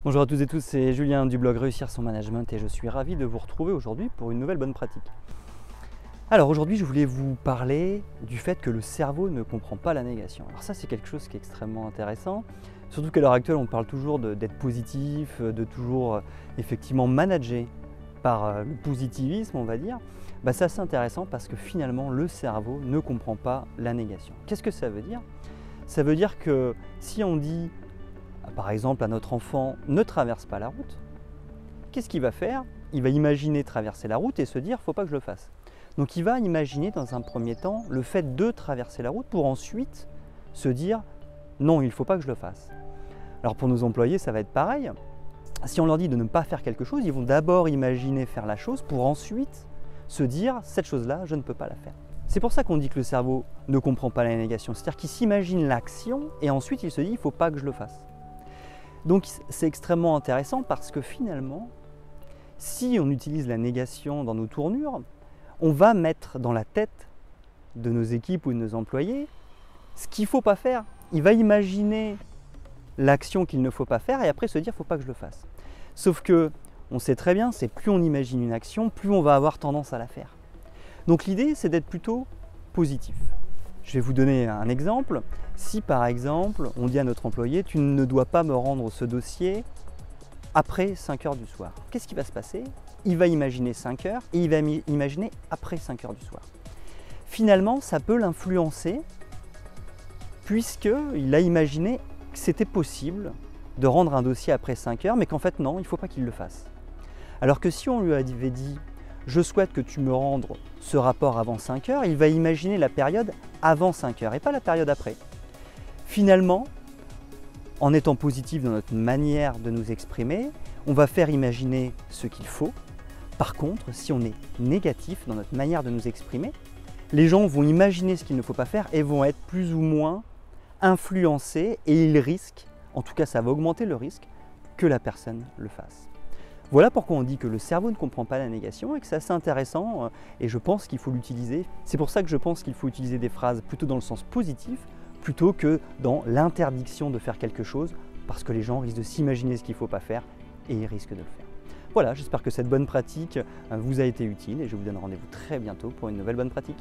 Bonjour à tous et tous, c'est Julien du blog Réussir son management et je suis ravi de vous retrouver aujourd'hui pour une nouvelle bonne pratique. Alors aujourd'hui je voulais vous parler du fait que le cerveau ne comprend pas la négation. Alors ça c'est quelque chose qui est extrêmement intéressant, surtout qu'à l'heure actuelle on parle toujours d'être positif, de toujours effectivement manager par le positivisme on va dire. C'est assez intéressant parce que finalement le cerveau ne comprend pas la négation. Qu'est-ce que ça veut dire? Ça veut dire que si on dit par exemple à notre enfant « ne traverse pas la route », qu'est-ce qu'il va faire? Il va imaginer traverser la route et se dire « faut pas que je le fasse ». Donc il va imaginer dans un premier temps le fait de traverser la route pour ensuite se dire « non, il ne faut pas que je le fasse ». Alors pour nos employés, ça va être pareil. Si on leur dit de ne pas faire quelque chose, ils vont d'abord imaginer faire la chose pour ensuite se dire « cette chose-là, je ne peux pas la faire ». C'est pour ça qu'on dit que le cerveau ne comprend pas la négation, c'est-à-dire qu'il s'imagine l'action et ensuite il se dit « il ne faut pas que je le fasse ». Donc c'est extrêmement intéressant parce que finalement, si on utilise la négation dans nos tournures, on va mettre dans la tête de nos équipes ou de nos employés ce qu'il ne faut pas faire. Il va imaginer l'action qu'il ne faut pas faire et après se dire « il ne faut pas que je le fasse ». Sauf que on sait très bien, c'est plus on imagine une action, plus on va avoir tendance à la faire. Donc l'idée, c'est d'être plutôt positif. Je vais vous donner un exemple. Si par exemple, on dit à notre employé « tu ne dois pas me rendre ce dossier après 5 heures du soir », qu'est-ce qui va se passer? Il va imaginer 5 heures et il va imaginer après 5 heures du soir. Finalement, ça peut l'influencer puisqu'il a imaginé que c'était possible de rendre un dossier après 5 heures, mais qu'en fait non, il ne faut pas qu'il le fasse. Alors que si on lui avait dit « je souhaite que tu me rendes ce rapport avant 5 heures », il va imaginer la période avant 5 heures et pas la période après. Finalement, en étant positif dans notre manière de nous exprimer, on va faire imaginer ce qu'il faut. Par contre, si on est négatif dans notre manière de nous exprimer, les gens vont imaginer ce qu'il ne faut pas faire et vont être plus ou moins influencés et ils risquent, en tout cas ça va augmenter le risque, que la personne le fasse. Voilà pourquoi on dit que le cerveau ne comprend pas la négation et que c'est assez intéressant et je pense qu'il faut l'utiliser. C'est pour ça que je pense qu'il faut utiliser des phrases plutôt dans le sens positif plutôt que dans l'interdiction de faire quelque chose parce que les gens risquent de s'imaginer ce qu'il ne faut pas faire et ils risquent de le faire. Voilà, j'espère que cette bonne pratique vous a été utile et je vous donne rendez-vous très bientôt pour une nouvelle bonne pratique.